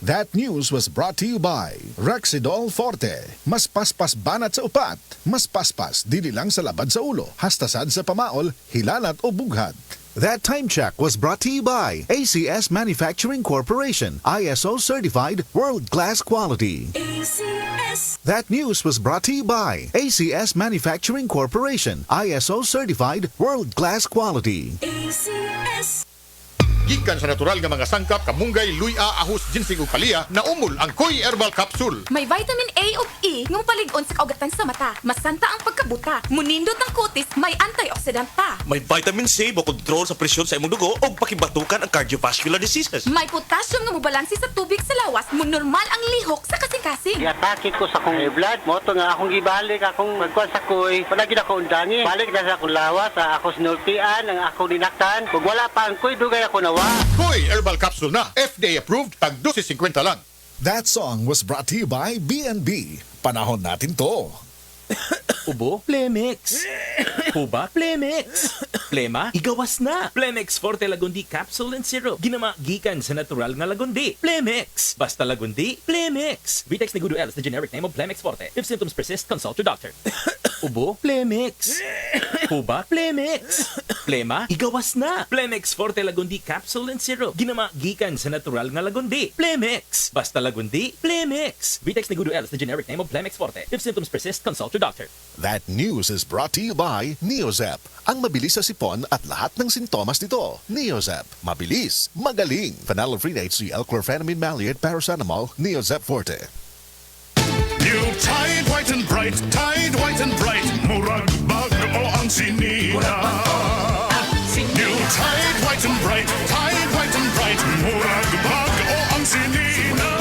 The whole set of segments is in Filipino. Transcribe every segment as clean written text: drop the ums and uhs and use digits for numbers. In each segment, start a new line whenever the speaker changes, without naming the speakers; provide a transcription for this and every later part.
That news was brought to you by Rexidol Forte. Mas paspas banat sa upat, mas paspas dili lang sa labad sa ulo, hastasad sa pamaol, hilalat o bughat. That time check was brought to you by ACS Manufacturing Corporation, ISO certified world-class quality.
ACS.
That news was brought to you by ACS Manufacturing Corporation, ISO certified world-class quality.
ACS.
Gikan sa natural nga mga sangkap, kamunggay, luya, ahos, ginseng ug palya, naumol ang Koy Herbal Capsule.
May vitamin A ug E nga palig-on sa kaugatan sa mata. Masanta ang pagkabuta. Munindot ang kutis, may antioxidant pa.
May vitamin C mo kontrol sa presyon sa imong dugo ug pakibatukan ang cardiovascular diseases.
May potassium nga mobalansi sa tubig sa lawas, normal ang lihok sa kasing-kasing.
Giatake ko sa akong high blood. Moto nga akong gibalik, akong magkuhan sa koy. Wala gid ako undangi. Balik na sa akong lawas, sa ako sinultian, ang akong dinaktan. Kung wala pa ang koy, dugay ako nawa.
Koy Herbal Capsule na, FDA approved, tag 250 lang.
That song was brought to you by B&B. Panahon natin to.
Ubo? Plemix. Huba? Plemix. Plema? Igawas na. Plemix Forte Lagundi Capsule and Syrup. Ginama gikan sa natural nga lagundi. Plemix. Basta lagundi, Plemix. Vitex Negudo L is the generic name of Plemix Forte. If symptoms persist, consult your doctor. Ubo? Plemix. Huba? Plemix. Plema? Igawas na. Plemix Forte Lagundi Capsule and Syrup. Ginama gikan sa natural nga lagundi. Plemix. Basta lagundi, Plemix. Vitex Negudo L is the generic name of Plemix Forte. If symptoms persist, consult your doctor.
That news is brought to you by Neozep. Ang mabilis sa sipon at lahat ng sintomas nito. Neozep. Mabilis. Magaling. Phenylephrine HCl chlorphenamine maleate paracetamol. Neozep Forte.
New Tide White and Bright, Tide White and Bright, murag bago ang sinina. New Tide White and Bright, Tide White and Bright, murag bago ang sinina.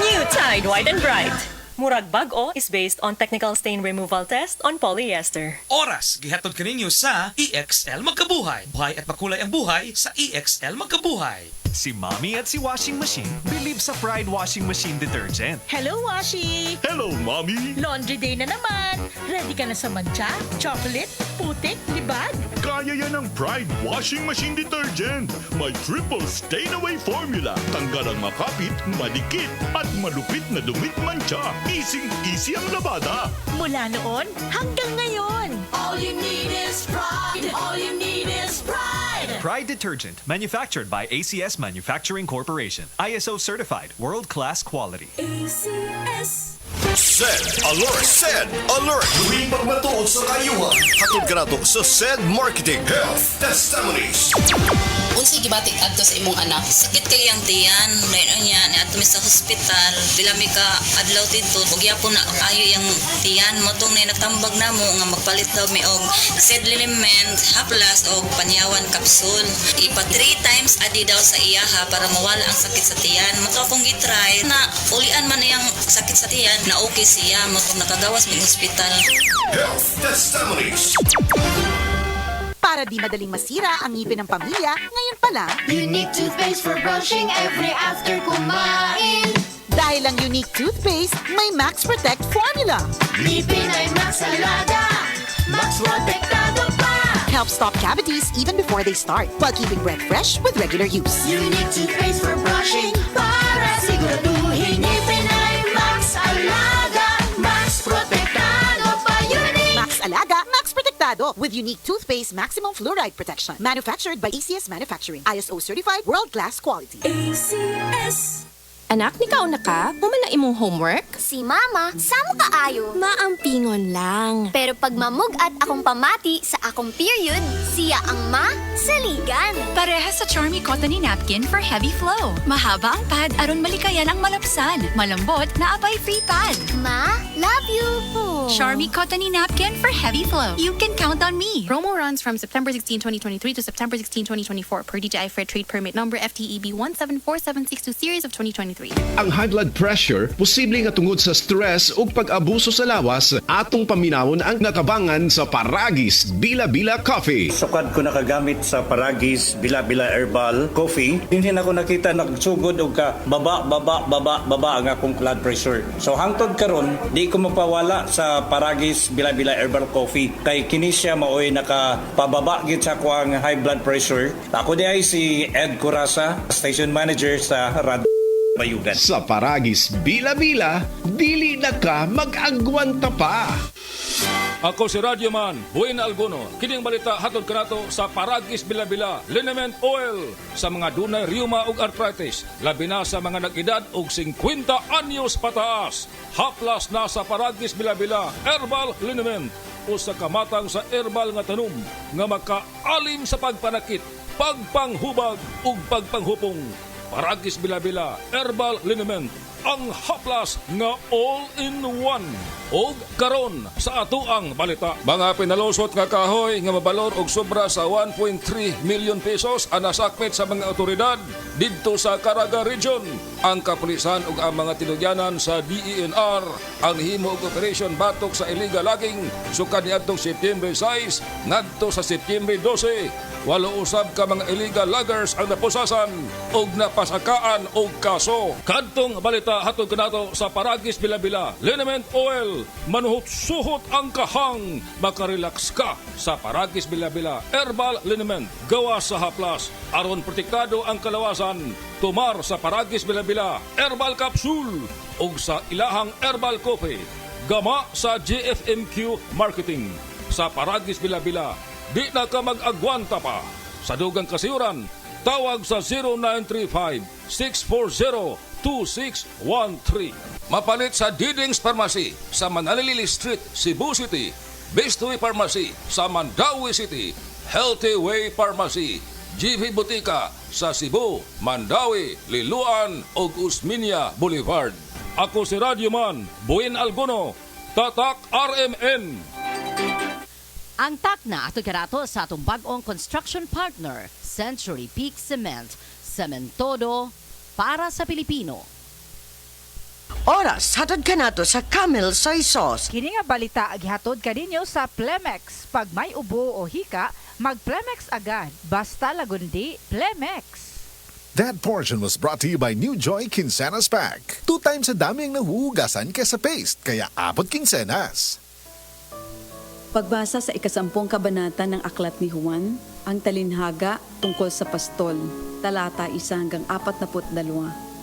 New Tide White and Bright. Murag Bag-O is based on technical stain removal test on polyester.
Oras, gihatod kaninyo sa EXL Magkabuhay. Buhay at makulay ang buhay sa EXL Magkabuhay.
Si Mommy at si Washing Machine believe sa Pride Washing Machine Detergent.
Hello, Washi!
Hello, Mommy!
Laundry day na naman! Ready ka na sa mancha, chocolate, putik, libag?
Kaya yan ang Pride Washing Machine Detergent. May triple stain-away formula. Tanggal ang makapit, madikit, at malupit na dumit mancha. Easy ang labada.
Mula noon hanggang ngayon.
All you need is pride. All you need is pride.
Pride Detergent, manufactured by ACS Manufacturing Corporation. ISO certified, world-class quality.
ACS.
SED Alert! SED Alert! Huwing pagmatuod sa kayuhan. Hatod ka na to sa SED Marketing Health Testimonies.
Unsay gibati adto sa imong anak? Sakit kay ang tiyan, dayon niya ni adto mi sa hospital. Bila mi ka adlaw dito, ug yapon na ayo yang tiyan mo tong natambag namo nga magpalit daw mi og SED Liliment, Haplas og Panyawan Capsule. Ipa 3 times adi daw sa iyaha para mawala ang sakit sa tiyan. Mo to akong gitry na ulian man iyang sakit sa tiyan na okay siya mo tong nakagawas mi hospital.
Health Testimonies.
Para di madaling masira ang ngipin ng pamilya, ngayon pa lang,
Unique toothpaste for brushing every after kumain.
dahil ang unique toothpaste, may Max Protect formula.
Ngipin ay Max Alaga. Max Protectado pa.
Helps stop cavities even before they start, while keeping breath fresh with regular use.
Unique toothpaste for brushing para siguraduhin ngipin ay Max Alaga. Max Protectado pa. Unique.
Max Alaga, Max Protectado with unique toothpaste maximum fluoride protection. Manufactured by ACS Manufacturing. ISO certified world-class quality.
ACS.
Anak, ni kauna ka? Humala imong homework?
Si Mama, samo kaayo.
Maampingon lang.
Pero pag mamugat akong pamati sa akong period, siya ang saligan.
Parehas sa Charmy Cottony Napkin for heavy flow. Mahaba ang pad aron malikayan ang malapsan. Malambot na apay free pad.
Ma, love you.
Charmy Cottony Napkin for heavy flow. You can count on me.
Promo runs from September 16, 2023 to September 16, 2024 per DTI Fair Trade Permit number FTEB 1747662 series of 2023.
Ang high blood pressure posible nga tungod sa stress ug pag-abuso sa lawas. Atong paminawon ang natabangan sa Paragis Bila-Bila Coffee.
Sukad ko nakagamit sa Paragis Bila-Bila Herbal Coffee. Hindi na ako nakita nagsugod og ka baba ang akong blood pressure. So hangtod karon di ko mapawala sa Paragis Bila-Bila Herbal Coffee kay kini siya maoy nakapababa gid sa ako ang high blood pressure. Ako di ay si Ed Curasa, station manager sa Radio bayugan.
Sa Paragis Bila-Bila, dili na ka mag-agwanta pa.
Ako si Radyo Man, Buena Alguno. Kining balita hatod kanato sa Paragis Bila-Bila, Liniment Oil sa mga dunay rheuma ug arthritis, labi na sa mga nag-edad og 50 anyos pataas. Haplas na sa Paragis Bila-Bila, Herbal Liniment. Usa ka matang sa herbal nga tanom nga makaalim sa pagpanakit, pagpanghubag ug pagpanghupong. Paragis Bila-Bila, Herbal Liniment, ang haplas nga all-in-one. Og karon sa atoang balita, mga pinalusot nga kahoy nga mabalor og sobra sa 1.3 million pesos ang nasakmit sa mga otoridad didto sa Caraga Region. Ang kapulisan ug ang mga tinugyanan sa DENR ang himo og operation batok sa illegal logging sukad niadtong September 6 ngadto sa September 12. Walo usab ka mga illegal loggers ang napusasan og napasakaan og kaso. Kadtong balita hatod kanato sa Paragis Bila-Bila, Liniment Oil, manuhot-suhot ang kahang, makarelax ka sa Paragis Bila-Bila, Herbal Liniment, gawa sa haplas, aron protektado ang kalawasan. Tumar sa Paragis Bila-Bila, Herbal Capsule, ug sa ilahang Herbal Coffee, gama sa GFMQ Marketing. Sa Paragis Bila-Bila, di na ka mag-agwanta pa. Sa dugang kasiyuran, tawag sa 0935-640-2613. Mapalit sa Diding's Pharmacy sa Manalili Street, Cebu City. Bestway Pharmacy sa Mandawi City. Healthy Way Pharmacy, GV Butika sa Cebu, Mandawi, Liloan ug Usmeña Boulevard. Ako si Radyo Man, Buena Alguno, Tatak RMN.
Ang takna ato karato sa atong bag-ong construction partner, Century Peak Cement, Cementodo para sa Pilipino.
Oras, hatod ka nato sa Camel Soy Sauce.
Kini nga balita agihatod kaninyo sa Plemex. Pag may ubo o hika, mag-Plemex agad. Basta lagundi, Plemex.
That portion was brought to you by New Joy Quincenas Pack. 2 times sa dami ang nahuhugasan kesa paste, kaya abot quincenas.
Pagbasa sa 10 kabanata ng Aklat ni Juan, ang talinhaga tungkol sa pastol, talata 1 hanggang 42.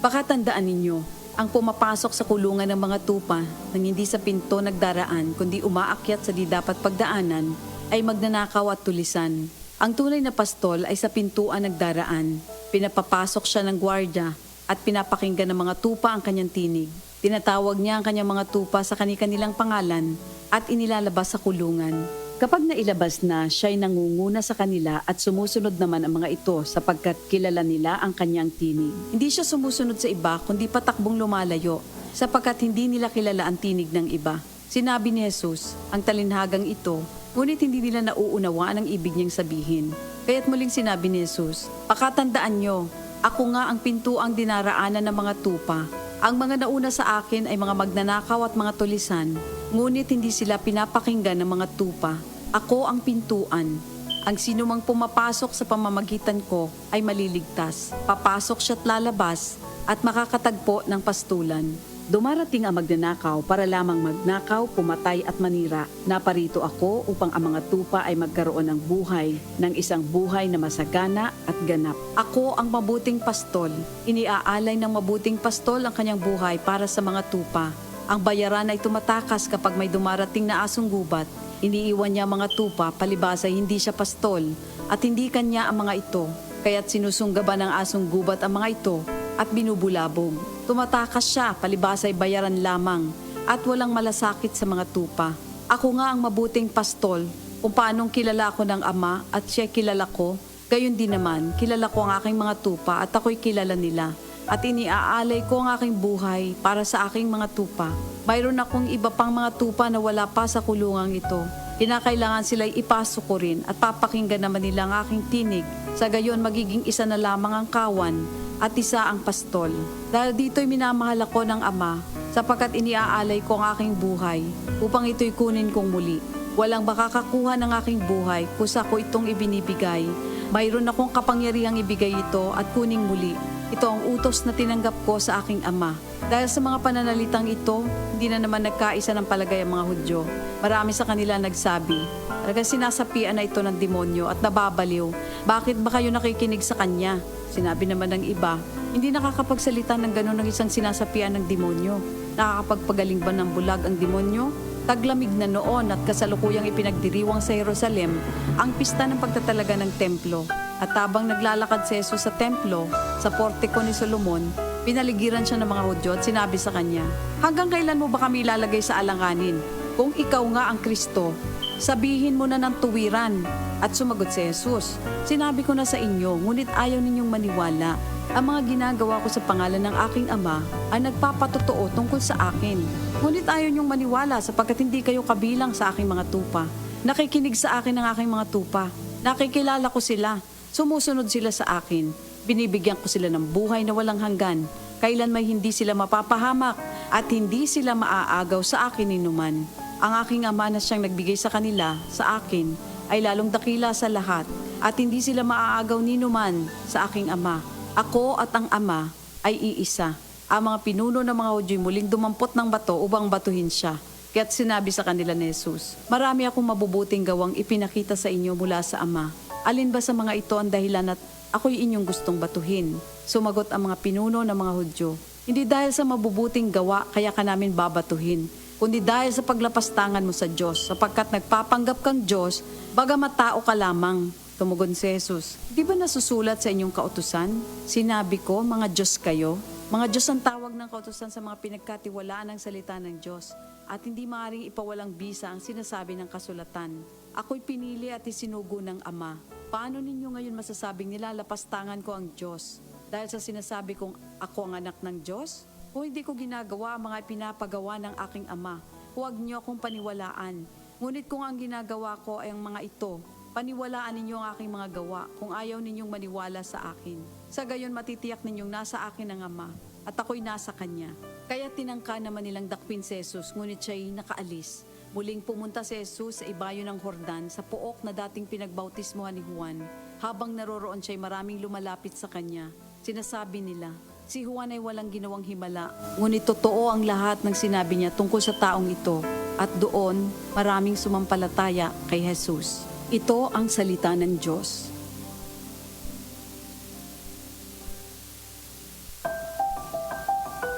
Pakatandaan ninyo, ang pumapasok sa kulungan ng mga tupa nang hindi sa pinto nagdaraan kundi umaakyat sa di dapat pagdaanan ay magnanakaw at tulisan. Ang tunay na pastol ay sa pintuan nagdaraan. Pinapapasok siya ng gwardya at pinapakinggan ng mga tupa ang kanyang tinig. Tinatawag niya ang kanyang mga tupa sa kanilang pangalan at inilalabas sa kulungan. Kapag nailabas na, siya'y nangunguna sa kanila at sumusunod naman ang mga ito sapagkat kilala nila ang kanyang tinig. Hindi siya sumusunod sa iba kundi patakbong lumalayo sapagkat hindi nila kilala ang tinig ng iba. Sinabi ni Jesus, ang talinhagang ito, ngunit hindi nila nauunawaan ang ibig niyang sabihin. Kaya't muling sinabi ni Jesus, pakatandaan niyo, ako nga ang pintuang dinaraanan ng mga tupa. Ang mga nauna sa akin ay mga magnanakaw at mga tulisan, ngunit hindi sila pinapakinggan ng mga tupa. Ako ang pintuan. Ang sinumang pumapasok sa pamamagitan ko ay maliligtas. Papasok siya't lalabas at makakatagpo ng pastulan. Dumarating ang magnanakaw para lamang magnakaw, pumatay at manira. Naparito ako upang ang mga tupa ay magkaroon ng buhay, ng isang buhay na masagana at ganap. Ako ang mabuting pastol. Iniaalay ng mabuting pastol ang kanyang buhay para sa mga tupa. Ang bayaran ay tumatakas kapag may dumarating na asong gubat. Iniiwan niya mga tupa, palibas ay hindi siya pastol at hindi kanya ang mga ito. Kaya't sinusunggaban ng asong gubat ang mga ito at binubulabog. Tumatakas siya, palibas ay bayaran lamang at walang malasakit sa mga tupa. Ako nga ang mabuting pastol, kung paanong kilala ko ng Ama at siya kilala ko, gayon din naman, kilala ko ang aking mga tupa at ako'y kilala nila. At iniaalay ko ang aking buhay para sa aking mga tupa. Mayroon akong iba pang mga tupa na wala pa sa kulungang ito. Kinakailangan sila'y ipasok ko rin at papakinggan naman nila ang aking tinig. Sa gayon magiging isa na lamang ang kawan at isa ang pastol. Dahil dito'y minamahal ako ng Ama, sapagkat iniaalay ko ang aking buhay, upang ito'y kunin kong muli. Walang makakakuha ng aking buhay, kusa ko itong ibinibigay. Mayroon akong kapangyarihang ibigay ito at kuning muli. Ito ang utos na tinanggap ko sa aking Ama. Dahil sa mga pananalitang ito, hindi na naman nagkaisa ng palagay ang mga Hudyo. Marami sa kanila nagsabi, talagang sinasapian na ito ng demonyo at nababaliw. Bakit ba kayo nakikinig sa kanya? Sinabi naman ng iba, Hindi nakakapagsalita ng gano'n ng isang sinasapian ng demonyo. Nakakapagpagaling ba ng bulag ang demonyo? Taglamig na noon at kasalukuyang ipinagdiriwang sa Jerusalem ang pista ng pagtatalaga ng templo. At habang naglalakad si Jesus sa templo, sa portiko ni Solomon, pinaligiran siya ng mga Hudyo at sinabi sa kanya, "Hanggang kailan mo ba kami ilalagay sa alanganin? Kung ikaw nga ang Kristo, sabihin mo na ng tuwiran." At sumagot si Jesus, "Sinabi ko na sa inyo, ngunit ayaw ninyong maniwala. Ang mga ginagawa ko sa pangalan ng aking Ama ay nagpapatotoo tungkol sa akin. Ngunit ayaw ninyong maniwala sapagkat hindi kayo kabilang sa aking mga tupa. Nakikinig sa akin ang aking mga tupa. Nakikilala ko sila. Sumusunod sila sa akin. Binibigyan ko sila ng buhay na walang hanggan. Kailan may hindi sila mapapahamak at hindi sila maaagaw sa akin ninuman. Ang aking Ama na siyang nagbigay sa kanila, sa akin, ay lalong dakila sa lahat at hindi sila maaagaw ninuman sa aking Ama. Ako at ang Ama ay iisa." Ang mga pinuno ng mga Hudyo muling dumampot ng bato upang batuhin siya. Kaya't sinabi sa kanila ni Jesus, "Marami akong mabubuting gawang ipinakita sa inyo mula sa Ama. Alin ba sa mga ito ang dahilan at ako'y inyong gustong batuhin?" Sumagot ang mga pinuno ng mga Hudyo, "Hindi dahil sa mabubuting gawa kaya ka namin babatuhin, kundi dahil sa paglapastangan mo sa Diyos, sapagkat nagpapanggap kang Diyos, bagamat tao ka lamang." Tumugon si Jesus, "Di ba nasusulat sa inyong kautusan? Sinabi ko, mga Diyos kayo." Mga Diyos ang tawag ng kautusan sa mga pinagkatiwalaan ng salita ng Diyos at hindi maaaring ipawalang bisa ang sinasabi ng kasulatan. Ako'y pinili at isinugo ng Ama. Paano ninyo ngayon masasabing nilalapastangan ko ang Diyos? Dahil sa sinasabi kong ako ang anak ng Diyos? Kung hindi ko ginagawa ang mga pinapagawa ng aking Ama, huwag niyo akong paniwalaan. Ngunit kung ang ginagawa ko ay ang mga ito, paniwalaan ninyo ang aking mga gawa kung ayaw ninyong maniwala sa akin. Sa gayon matitiyak ninyong nasa akin ang Ama at ako'y nasa Kanya. Kaya tinangka naman nilang dakpin si Jesus, ngunit siya'y nakaalis. Muling pumunta si Jesus sa ibayo ng Jordan sa pook na dating pinagbautismohan ni Juan. Habang naroroon siya'y maraming lumalapit sa Kanya. Sinasabi nila, si Juan ay walang ginawang himala, ngunit totoo ang lahat ng sinabi niya tungkol sa taong ito. At doon, maraming sumampalataya kay Jesus. Ito ang salita ng Diyos.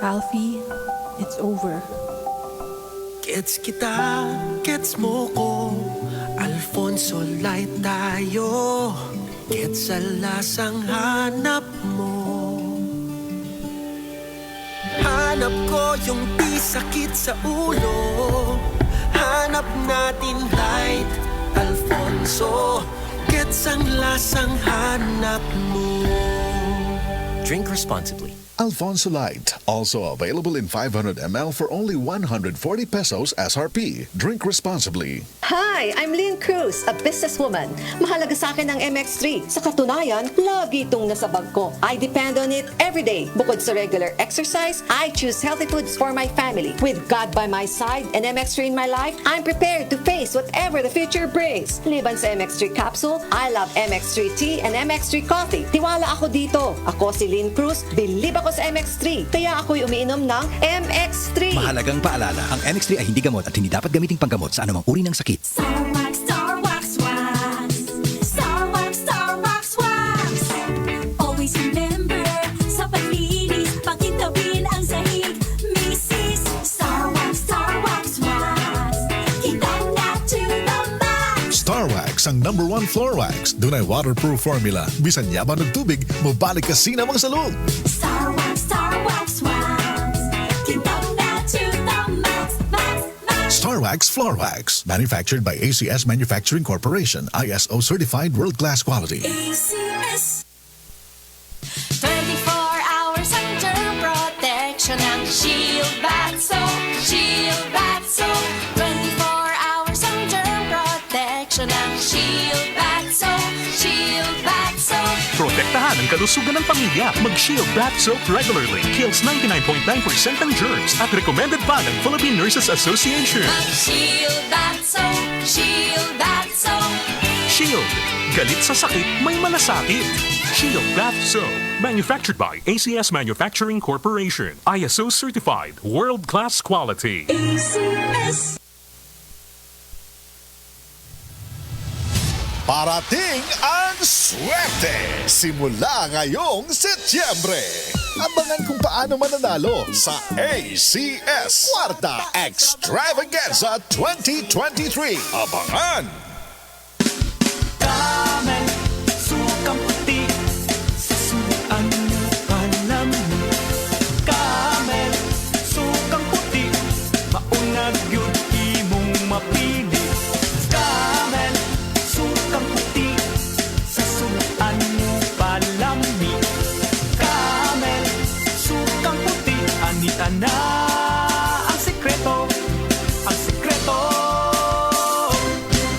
Alfie, it's over.
Gets kita, gets mo ko. Alfonso light tayo. Gets sa lasang hanap mo. Hanap ko yung di sakit sa ulo. Hanap natin light, Alfonso. Gets ang lasang hanap mo.
Drink responsibly.
Alfonso Light, also available in 500 ml for only 140 pesos SRP. Drink responsibly.
Hi, I'm Lynn Cruz, a businesswoman. Mahalaga sa akin ang MX3. Sa katunayan, lagi itong nasa bag ko. I depend on it every day. Bukod sa regular exercise, I choose healthy foods for my family. With God by my side and MX3 in my life, I'm prepared to face whatever the future brings. Liban sa MX3 capsule, I love MX3 tea and MX3 coffee. Tiwala ako dito. Ako si Lynn Cruz, believe ako sa MX3. Kaya ako'y umiinom ng MX3.
Mahalagang paalala, ang MX3 ay hindi gamot at hindi dapat gamiting panggamot sa anumang uri ng sakit.
Starwax, Starwax, wax. Starwax, Starwax, wax. Always remember, sa paglinis, pakitawin ang sahig. Mrs. Starwax, Starwax, wax. Kitang na to the max.
Starwax ang #1 floor wax. Dunay waterproof formula. Bisan yaman ng tubig, mabalik ka sinamang salud.
Starwax, Starwax, wax. Kitang na to the max, max, max.
Starwax Floor Wax. Manufactured by ACS Manufacturing Corporation. ISO certified world-class quality.
ACS. 24 hours ang germ protection ng Shield Bath Soap. Shield Bath Soap. 24 hours ang germ protection ng Shield Bath Soap. Shield Bath Soap.
Protektahan ang kalusugan ng pamilya. Mag-Shield Bath Soap regularly. Kills 99.9% ng germs at recommended pa ng Philippine Nurses Association.
Mag-Shield Bath Soap. Shield Bath Soap.
Shield. Galit sa sakit, may malasakit. Shield Bath Soap. Manufactured by ACS Manufacturing Corporation. ISO certified. World-class quality.
ACS.
Parating ang swerte! Simula ngayong Setyembre! Abangan kung paano mananalo sa ACS Kwarta Extravaganza 2023. Abangan!
Camel, sukang puti, sasuan mo panami. Camel, sukang puti, maunag yun imong mapili. Camel, sukang puti, sasuan mo palami. Camel, sukang puti, anita na ang sekreto, ang sekreto.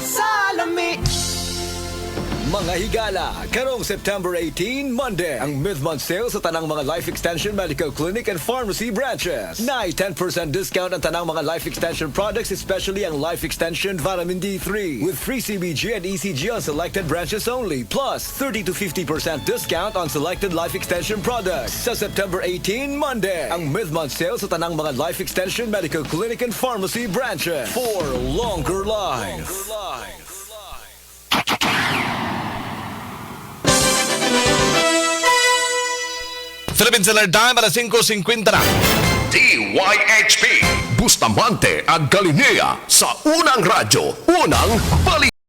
Salami!
Mga higala, karong September 18, Monday, ang mid-month sale sa tanang mga Life Extension Medical Clinic and Pharmacy branches. Na'y 10% discount ang tanang mga Life Extension products, especially ang Life Extension Vitamin D3, with free CBG and ECG on selected branches only, plus 30 to 50% discount on selected Life Extension products. Sa September 18, Monday, ang mid-month sale sa tanang mga Life Extension Medical Clinic and Pharmacy branches for longer life.
Philippine Seller Dime, alas 5:50 na. DYHP Bustamante at Galinea sa unang radyo, unang balik.